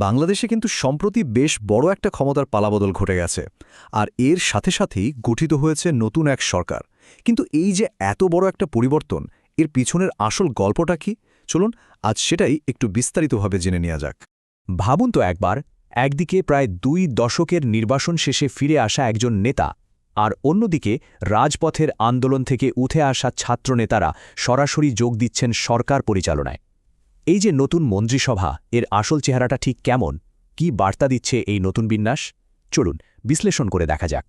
বাংলাদেশে কিন্তু সম্প্রতি বেশ বড় একটা ক্ষমতার পালাবদল ঘটে গেছে আর এর সাথে সাথেই গঠিত হয়েছে নতুন এক সরকার। কিন্তু এই যে এত বড় একটা পরিবর্তন, এর পিছনের আসল গল্পটা কি? চলুন আজ সেটাই একটু বিস্তারিতভাবে জেনে নেওয়া যাক। ভাবুন তো একবার, একদিকে প্রায় 2 দশকের নির্বাসন শেষে ফিরে আসা একজন নেতা, আর অন্যদিকে রাজপথের আন্দোলন থেকে উঠে আসা ছাত্রনেতারা সরাসরি যোগ দিচ্ছেন সরকার পরিচালনায়। এই যে নতুন মন্ত্রিসভা, এর আসল চেহারাটা ঠিক কেমন? কি বার্তা দিচ্ছে এই নতুন বিন্যাস? চলুন বিশ্লেষণ করে দেখা যাক।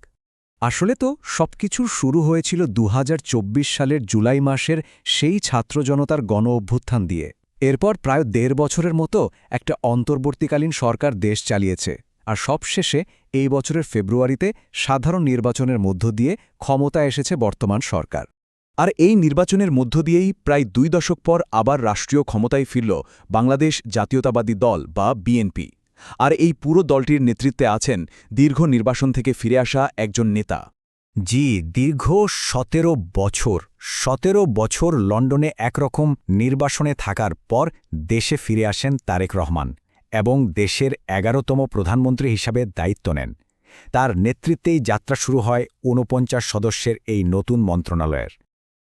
আসলে তো সবকিছুর শুরু হয়েছিল 2024 সালের জুলাই মাসের সেই ছাত্র জনতার গণ অভ্যুত্থান দিয়ে। এরপর প্রায় 1.5 বছরের মতো একটা অন্তর্বর্তীকালীন সরকার দেশ চালিয়েছে, আর সবশেষে এই বছরের ফেব্রুয়ারিতে সাধারণ নির্বাচনের মধ্য দিয়ে ক্ষমতায় এসেছে বর্তমান সরকার। আর এই নির্বাচনের মধ্য দিয়েই প্রায় 2 দশক পর আবার রাষ্ট্রীয় ক্ষমতায় ফিরল বাংলাদেশ জাতীয়তাবাদী দল বা বিএনপি। আর এই পুরো দলটির নেতৃত্বে আছেন দীর্ঘ নির্বাসন থেকে ফিরে আসা একজন নেতা। জি, দীর্ঘ 17 বছর লন্ডনে একরকম নির্বাসনে থাকার পর দেশে ফিরে আসেন তারেক রহমান এবং দেশের 11তম প্রধানমন্ত্রী হিসাবে দায়িত্ব নেন। তার নেতৃত্বেই যাত্রা শুরু হয় 49 সদস্যের এই নতুন মন্ত্রণালয়ের।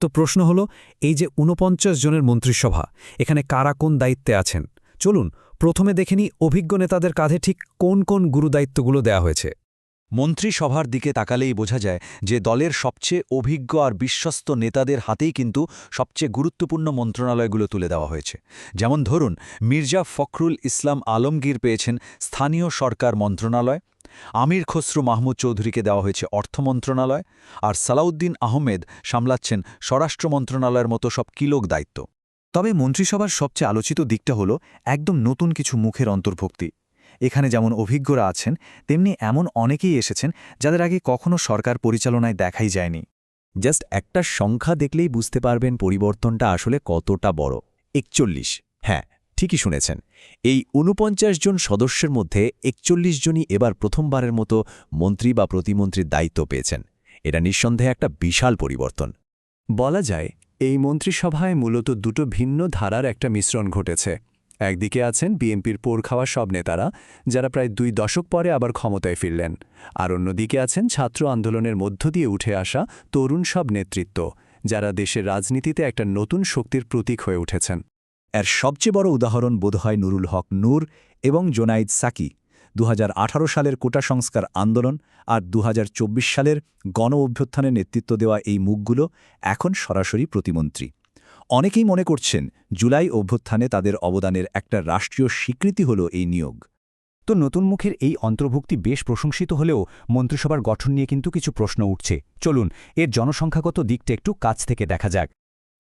তো প্রশ্ন হলো, এই যে 49 জনের মন্ত্রিসভা, এখানে কারা কোন দায়িত্বে আছেন? চলুন প্রথমে দেখে নিই অভিজ্ঞ নেতাদের কাঁধে ঠিক কোন কোন গুরুদায়িত্বগুলো দেয়া হয়েছে। মন্ত্রিসভার দিকে তাকালেই বোঝা যায় যে দলের সবচেয়ে অভিজ্ঞ আর বিশ্বস্ত নেতাদের হাতেই কিন্তু সবচেয়ে গুরুত্বপূর্ণ মন্ত্রণালয়গুলো তুলে দেওয়া হয়েছে। যেমন ধরুন, মির্জা ফখরুল ইসলাম আলমগীর পেয়েছেন স্থানীয় সরকার মন্ত্রণালয়, আমির খসরু মাহমুদ চৌধুরীকে দেওয়া হয়েছে অর্থ মন্ত্রণালয়, আর সালাউদ্দিন আহমেদ সামলাচ্ছেন স্বরাষ্ট্র মন্ত্রণালয়ের মতো সব কিলোক দায়িত্ব। তবে মন্ত্রিসভার সবচেয়ে আলোচিত দিকটা হলো একদম নতুন কিছু মুখের অন্তর্ভুক্তি। এখানে যেমন অভিজ্ঞরা আছেন, তেমনি এমন অনেকেই এসেছেন যাদের আগে কখনো সরকার পরিচালনায় দেখাই যায়নি। জাস্ট একটা সংখ্যা দেখলেই বুঝতে পারবেন পরিবর্তনটা আসলে কতটা বড়। 41। হ্যাঁ, ঠিকই শুনেছেন। এই 49 জন সদস্যের মধ্যে 41 জনই এবার প্রথমবারের মতো মন্ত্রী বা প্রতিমন্ত্রীর দায়িত্ব পেয়েছেন। এটা নিঃসন্দেহে একটা বিশাল পরিবর্তন। বলা যায় এই মন্ত্রিসভায় মূলত দুটো ভিন্ন ধারার একটা মিশ্রণ ঘটেছে। একদিকে আছেন বিএনপির পোড় খাওয়া সব নেতারা, যারা প্রায় 2 দশক পরে আবার ক্ষমতায় ফিরলেন, আর অন্যদিকে আছেন ছাত্র আন্দোলনের মধ্য দিয়ে উঠে আসা তরুণ সব নেতৃত্ব, যারা দেশের রাজনীতিতে একটা নতুন শক্তির প্রতীক হয়ে উঠেছেন। এর সবচেয়ে বড় উদাহরণ বোধহয় নুরুল হক নূর এবং জোনাইদ সাকি। 2018 সালের কোটা সংস্কার আন্দোলন আর 2024 সালের গণ অভ্যুত্থানে নেতৃত্ব দেওয়া এই মুখগুলো এখন সরাসরি প্রতিমন্ত্রী। অনেকেই মনে করছেন জুলাই অভ্যুত্থানে তাদের অবদানের একটা রাষ্ট্রীয় স্বীকৃতি হল এই নিয়োগ। তো নতুন মুখের এই অন্তর্ভুক্তি বেশ প্রশংসিত হলেও মন্ত্রিসভার গঠন নিয়ে কিন্তু কিছু প্রশ্ন উঠছে। চলুন এর জনসংখ্যাগত দিকটা একটু কাছ থেকে দেখা যাক।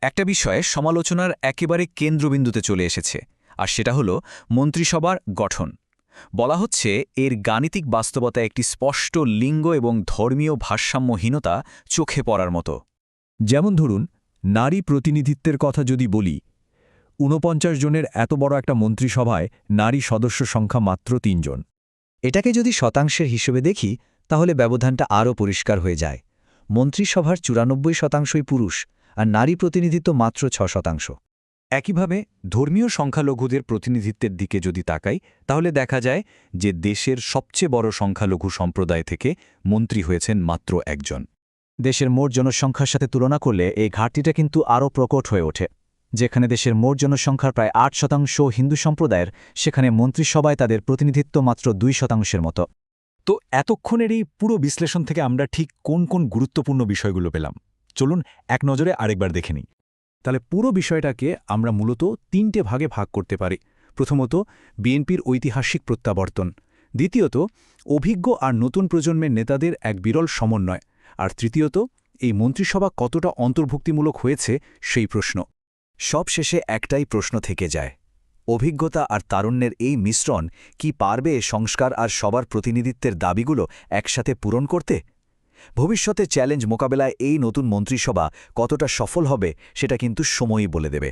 একটা বিষয়ে সমালোচনার একেবারে কেন্দ্রবিন্দুতে চলে এসেছে, আর সেটা হলো মন্ত্রিসভার গঠন। বলা হচ্ছে এর গাণিতিক বাস্তবতা একটি স্পষ্ট লিঙ্গ এবং ধর্মীয় ভারসাম্যহীনতা চোখে পড়ার মতো। যেমন ধরুন, নারী প্রতিনিধিত্বের কথা যদি বলি, 49 জনের এত বড় একটা মন্ত্রিসভায় নারী সদস্য সংখ্যা মাত্র 3 জন। এটাকে যদি শতাংশের হিসেবে দেখি, তাহলে ব্যবধানটা আরও পরিষ্কার হয়ে যায়। মন্ত্রিসভার 94% পুরুষ, আর নারী প্রতিনিধিত্ব মাত্র 6%। একইভাবে ধর্মীয় সংখ্যালঘুদের প্রতিনিধিত্বের দিকে যদি তাকাই, তাহলে দেখা যায় যে দেশের সবচেয়ে বড় সংখ্যালঘু সম্প্রদায় থেকে মন্ত্রী হয়েছেন মাত্র একজন। দেশের মোট জনসংখ্যার সাথে তুলনা করলে এই ঘাটতিটা কিন্তু আরও প্রকট হয়ে ওঠে। যেখানে দেশের মোট জনসংখ্যার প্রায় 8% হিন্দু সম্প্রদায়ের, সেখানে মন্ত্রিসভায় তাদের প্রতিনিধিত্ব মাত্র 2%-এর মতো। তো এতক্ষণের এই পুরো বিশ্লেষণ থেকে আমরা ঠিক কোন কোন গুরুত্বপূর্ণ বিষয়গুলো পেলাম? চলুন এক নজরে আরেকবার দেখে নিই। তাহলে পুরো বিষয়টাকে আমরা মূলত 3টে ভাগে ভাগ করতে পারি। প্রথমত, বিএনপির ঐতিহাসিক প্রত্যাবর্তন। দ্বিতীয়ত, অভিজ্ঞ আর নতুন প্রজন্মের নেতাদের এক বিরল সমন্বয়। আর তৃতীয়ত, এই মন্ত্রিসভা কতটা অন্তর্ভুক্তিমূলক হয়েছে সেই প্রশ্ন। সবশেষে একটাই প্রশ্ন থেকে যায়, অভিজ্ঞতা আর তারুণ্যের এই মিশ্রণ কি পারবে সংস্কার আর সবার প্রতিনিধিত্বের দাবিগুলো একসাথে পূরণ করতে? ভবিষ্যতে চ্যালেঞ্জ মোকাবেলায় এই নতুন মন্ত্রিসভা কতটা সফল হবে সেটা কিন্তু সময়ই বলে দেবে।